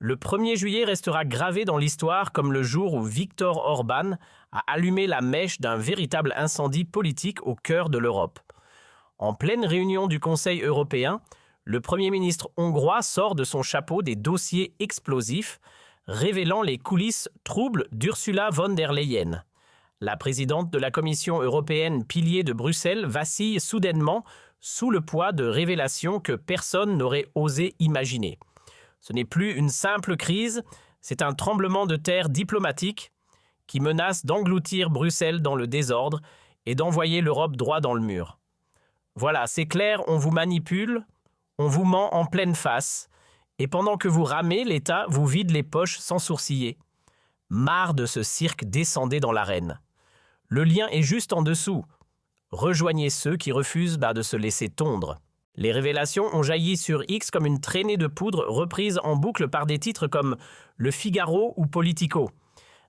Le 1er juillet restera gravé dans l'histoire comme le jour où Viktor Orban a allumé la mèche d'un véritable incendie politique au cœur de l'Europe. En pleine réunion du Conseil européen, le Premier ministre hongrois sort de son chapeau des dossiers explosifs, révélant les coulisses troubles d'Ursula von der Leyen. La présidente de la Commission européenne, pilier de Bruxelles, vacille soudainement sous le poids de révélations que personne n'aurait osé imaginer. Ce n'est plus une simple crise, c'est un tremblement de terre diplomatique qui menace d'engloutir Bruxelles dans le désordre et d'envoyer l'Europe droit dans le mur. Voilà, c'est clair, on vous manipule, on vous ment en pleine face, et pendant que vous ramez, l'État vous vide les poches sans sourciller. Marre de ce cirque, descendez dans l'arène. Le lien est juste en dessous. Rejoignez ceux qui refusent de se laisser tondre. Les révélations ont jailli sur X comme une traînée de poudre reprise en boucle par des titres comme Le Figaro ou Politico.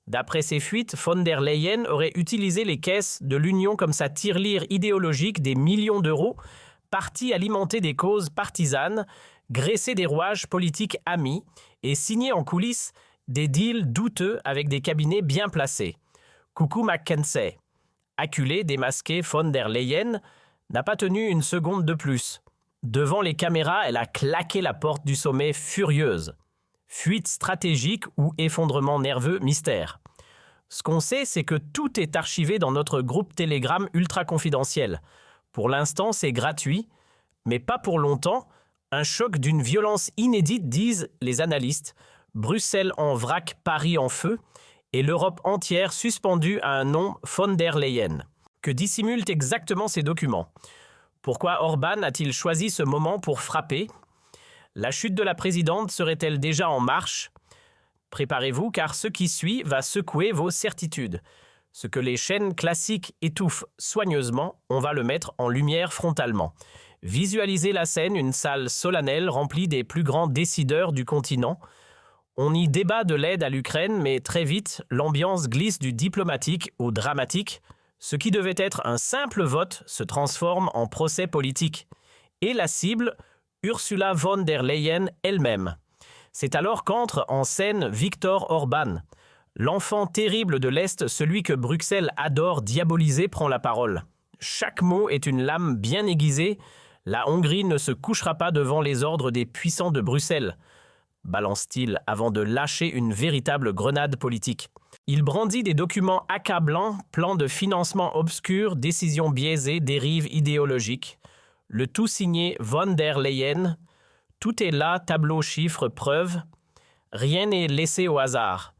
D'après ces fuites, von der Leyen aurait utilisé les caisses de l'Union comme sa tirelire idéologique des millions d'euros, partis alimenter des causes partisanes, graisser des rouages politiques amis et signer en coulisses des deals douteux avec des cabinets bien placés. Coucou McKinsey. Acculée, démasquée, von der Leyen n'a pas tenu une seconde de plus. Devant les caméras, elle a claqué la porte du sommet furieuse. Fuite stratégique ou effondrement nerveux, mystère. Ce qu'on sait, c'est que tout est archivé dans notre groupe Telegram ultra confidentiel. Pour l'instant, c'est gratuit, mais pas pour longtemps. Un choc d'une violence inédite, disent les analystes. Bruxelles en vrac, Paris en feu, et l'Europe entière suspendue à un nom von der Leyen. Que dissimulent exactement ces documents? Pourquoi Orban a-t-il choisi ce moment pour frapper? La chute de la présidente serait-elle déjà en marche? Préparez-vous car ce qui suit va secouer vos certitudes. Ce que les chaînes classiques étouffent soigneusement, on va le mettre en lumière frontalement. Visualisez la scène, une salle solennelle remplie des plus grands décideurs du continent. On y débat de l'aide à l'Ukraine, mais très vite, l'ambiance glisse du diplomatique au dramatique. Ce qui devait être un simple vote se transforme en procès politique. Et la cible, Ursula von der Leyen elle-même. C'est alors qu'entre en scène Viktor Orban. L'enfant terrible de l'Est, celui que Bruxelles adore diaboliser, prend la parole. Chaque mot est une lame bien aiguisée. La Hongrie ne se couchera pas devant les ordres des puissants de Bruxelles, balance-t-il avant de lâcher une véritable grenade politique. Il brandit des documents accablants, plans de financement obscurs, décisions biaisées, dérives idéologiques. Le tout signé von der Leyen. Tout est là, tableau, chiffres, preuves. Rien n'est laissé au hasard.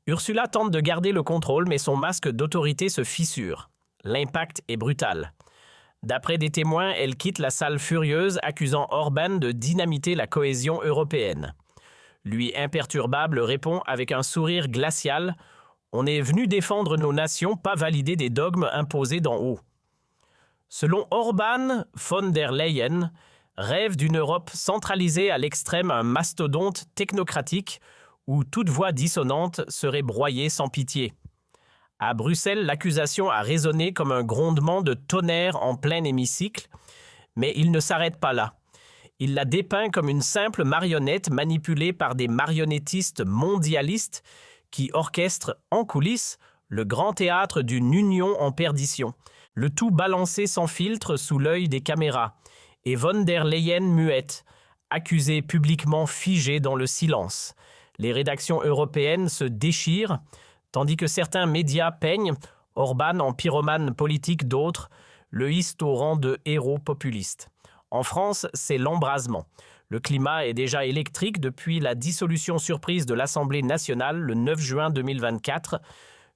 Ursula tente de garder le contrôle, mais son masque d'autorité se fissure. L'impact est brutal. D'après des témoins, elle quitte la salle furieuse, accusant Orban de dynamiter la cohésion européenne. Lui, imperturbable, répond avec un sourire glacial « On est venu défendre nos nations, pas valider des dogmes imposés d'en haut ». Selon Orban, von der Leyen rêve d'une Europe centralisée à l'extrême, un mastodonte technocratique où toute voix dissonante serait broyée sans pitié. À Bruxelles, l'accusation a résonné comme un grondement de tonnerre en plein hémicycle, mais il ne s'arrête pas là. Il la dépeint comme une simple marionnette manipulée par des marionnettistes mondialistes qui orchestrent en coulisses le grand théâtre d'une union en perdition. Le tout balancé sans filtre sous l'œil des caméras. Et von der Leyen muette, accusée publiquement figée dans le silence. Les rédactions européennes se déchirent, tandis que certains médias peignent, Orban en pyromane politique, d'autres le hissent au rang de héros populiste. En France, c'est l'embrasement. Le climat est déjà électrique depuis la dissolution surprise de l'Assemblée nationale le 9 juin 2024,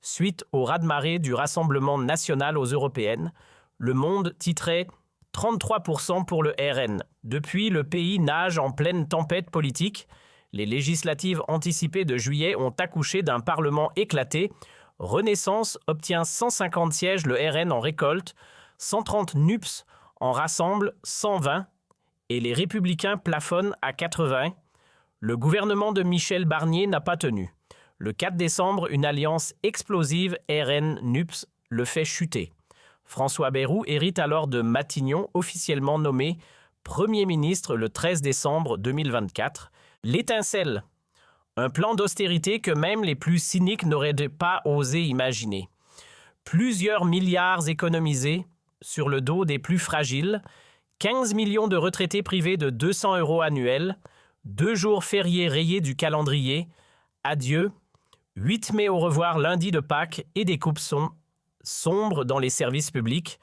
suite au raz-de-marée du Rassemblement national aux européennes. Le Monde titrait « 33% pour le RN ». Depuis, le pays nage en pleine tempête politique. Les législatives anticipées de juillet ont accouché d'un parlement éclaté. Renaissance obtient 150 sièges, le RN en récolte, 130 NUPS en rassemble 120 et les Républicains plafonnent à 80. Le gouvernement de Michel Barnier n'a pas tenu. Le 4 décembre, une alliance explosive RN-NUPS le fait chuter. François Bayrou hérite alors de Matignon, officiellement nommé Premier ministre le 13 décembre 2024. L'étincelle. Un plan d'austérité que même les plus cyniques n'auraient pas osé imaginer. Plusieurs milliards économisés sur le dos des plus fragiles, 15 millions de retraités privés de 200 € annuels, 2 jours fériés rayés du calendrier, adieu, 8 mai au revoir lundi de Pâques et des coupes sombres dans les services publics,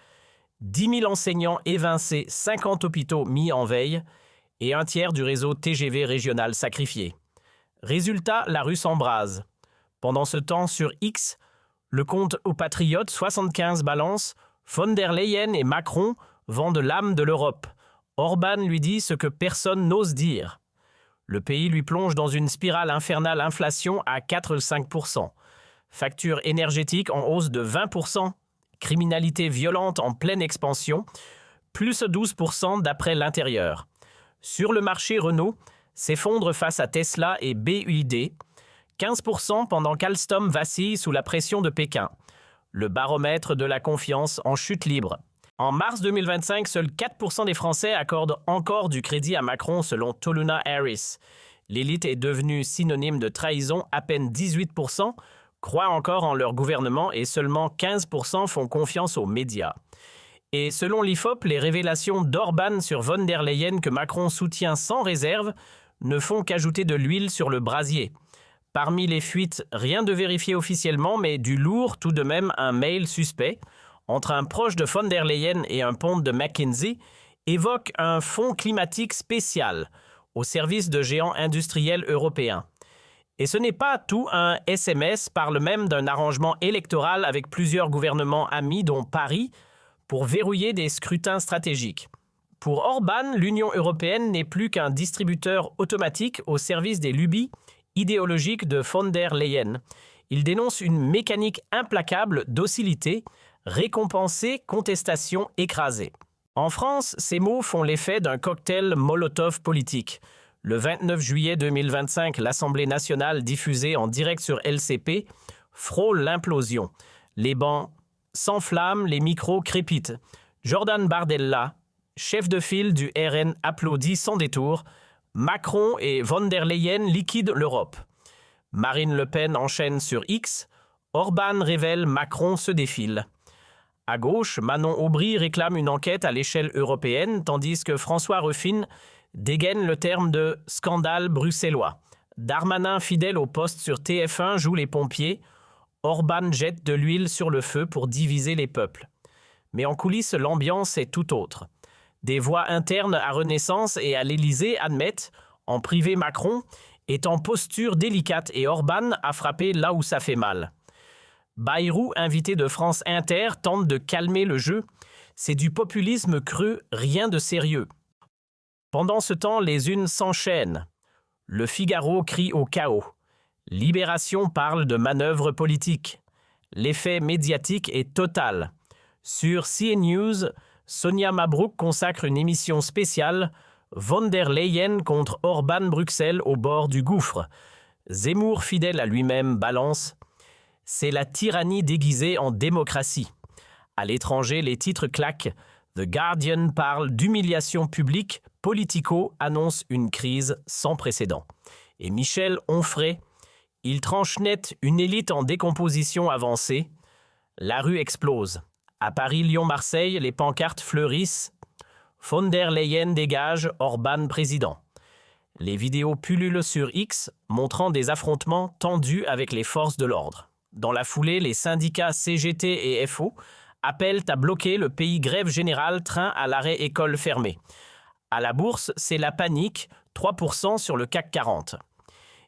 10 000 enseignants évincés, 50 hôpitaux mis en veille et un tiers du réseau TGV régional sacrifié. Résultat, la rue s'embrase. Pendant ce temps, sur X, le compte aux patriotes 75 balance, von der Leyen et Macron vendent l'âme de l'Europe. Orban lui dit ce que personne n'ose dire. Le pays lui plonge dans une spirale infernale inflation à 4,5%. Facture énergétique en hausse de 20%. Criminalité violente en pleine expansion. Plus 12% d'après l'intérieur. Sur le marché, Renault s'effondre face à Tesla et BYD. 15% pendant qu'Alstom vacille sous la pression de Pékin. Le baromètre de la confiance en chute libre. En mars 2025, seuls 4% des Français accordent encore du crédit à Macron selon Toluna Harris. L'élite est devenue synonyme de trahison, à peine 18% croient encore en leur gouvernement et seulement 15% font confiance aux médias. Et selon l'IFOP, les révélations d'Orban sur von der Leyen que Macron soutient sans réserve ne font qu'ajouter de l'huile sur le brasier. Parmi les fuites, rien de vérifié officiellement, mais du lourd tout de même, un mail suspect entre un proche de von der Leyen et un ponte de McKinsey évoque un fonds climatique spécial au service de géants industriels européens. Et ce n'est pas tout, un SMS parle même d'un arrangement électoral avec plusieurs gouvernements amis, dont Paris, pour verrouiller des scrutins stratégiques. Pour Orban, l'Union européenne n'est plus qu'un distributeur automatique au service des lubies idéologiques de von der Leyen. Il dénonce une mécanique implacable docilité, récompensée, contestation écrasée. En France, ces mots font l'effet d'un cocktail Molotov politique. Le 29 juillet 2025, l'Assemblée nationale diffusée en direct sur LCP frôle l'implosion. Les bancs s'enflamment, les micros crépitent. Jordan Bardella, chef de file du RN, applaudit sans détour. Macron et von der Leyen liquident l'Europe. Marine Le Pen enchaîne sur X. Orban révèle Macron se défile. À gauche, Manon Aubry réclame une enquête à l'échelle européenne, tandis que François Ruffin dégaine le terme de « scandale bruxellois ». Darmanin, fidèle au poste sur TF1, joue les pompiers. Orban jette de l'huile sur le feu pour diviser les peuples. Mais en coulisses, l'ambiance est tout autre. Des voix internes à Renaissance et à l'Élysée admettent, en privé Macron, est en posture délicate et Orban a frappé là où ça fait mal. Bayrou, invité de France Inter, tente de calmer le jeu. C'est du populisme creux, rien de sérieux. Pendant ce temps, les unes s'enchaînent. Le Figaro crie au chaos. Libération parle de manœuvre politique. L'effet médiatique est total. Sur CNews, Sonia Mabrouk consacre une émission spéciale « Von der Leyen contre Orban Bruxelles au bord du gouffre ». Zemmour, fidèle à lui-même, balance « C'est la tyrannie déguisée en démocratie ». À l'étranger, les titres claquent. The Guardian parle d'humiliation publique. Politico annonce une crise sans précédent. Et Michel Onfray, il tranche net une élite en décomposition avancée. La rue explose. À Paris, Lyon, Marseille, les pancartes fleurissent. Von der Leyen dégage, Orban président. Les vidéos pullulent sur X, montrant des affrontements tendus avec les forces de l'ordre. Dans la foulée, les syndicats CGT et FO appellent à bloquer le pays grève générale, train à l'arrêt école fermée. À la bourse, c'est la panique, 3% sur le CAC 40.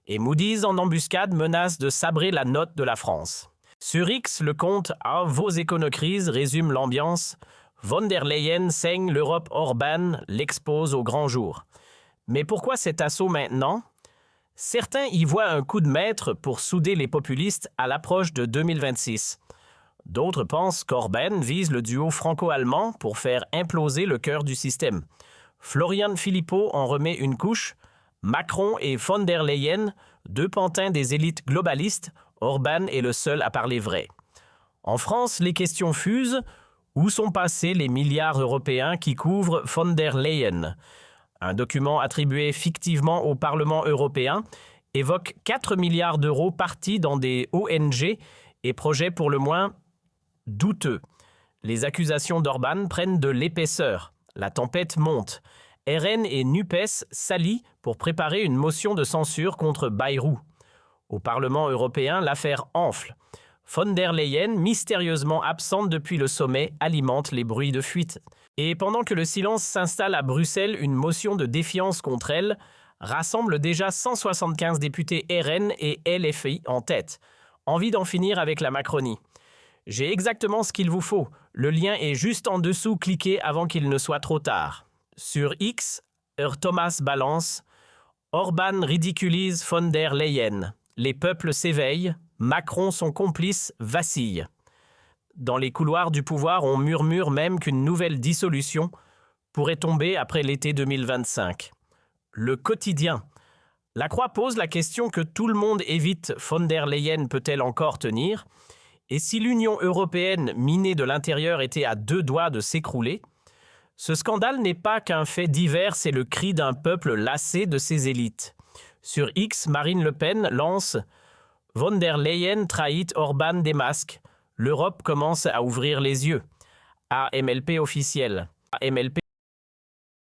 Et Moody's en embuscade menace de sabrer la note de la France. Sur X, le compte « Ah, vos éconocrises » résume l'ambiance. Von der Leyen saigne l'Europe Orban, l'expose au grand jour. Mais pourquoi cet assaut maintenant ? Certains y voient un coup de maître pour souder les populistes à l'approche de 2026. D'autres pensent qu'Orban vise le duo franco-allemand pour faire imploser le cœur du système. Florian Philippot en remet une couche. Macron et von der Leyen, deux pantins des élites globalistes, Orban est le seul à parler vrai. En France, les questions fusent. Où sont passés les milliards européens qui couvrent von der Leyen ? Un document attribué fictivement au Parlement européen évoque 4 milliards d'euros partis dans des ONG et projets pour le moins douteux. Les accusations d'Orban prennent de l'épaisseur. La tempête monte. RN et NUPES s'allient pour préparer une motion de censure contre Bayrou. Au Parlement européen, l'affaire enfle. Von der Leyen, mystérieusement absente depuis le sommet, alimente les bruits de fuite. Et pendant que le silence s'installe à Bruxelles, une motion de défiance contre elle rassemble déjà 175 députés RN et LFI en tête. Envie d'en finir avec la Macronie. J'ai exactement ce qu'il vous faut. Le lien est juste en dessous, cliquez avant qu'il ne soit trop tard. Sur X, Thomas balance « Orban ridiculise von der Leyen. Les peuples s'éveillent. Macron, son complice, vacille. » Dans les couloirs du pouvoir, on murmure même qu'une nouvelle dissolution pourrait tomber après l'été 2025. Le quotidien. La Croix pose la question que tout le monde évite. Von der Leyen peut-elle encore tenir ? Et si l'Union européenne, minée de l'intérieur, était à 2 doigts de s'écrouler ? Ce scandale n'est pas qu'un fait divers, c'est le cri d'un peuple lassé de ses élites. Sur X, Marine Le Pen lance « Von der Leyen trahit Orban des masques. L'Europe commence à ouvrir les yeux. » AMLP officiel. AMLP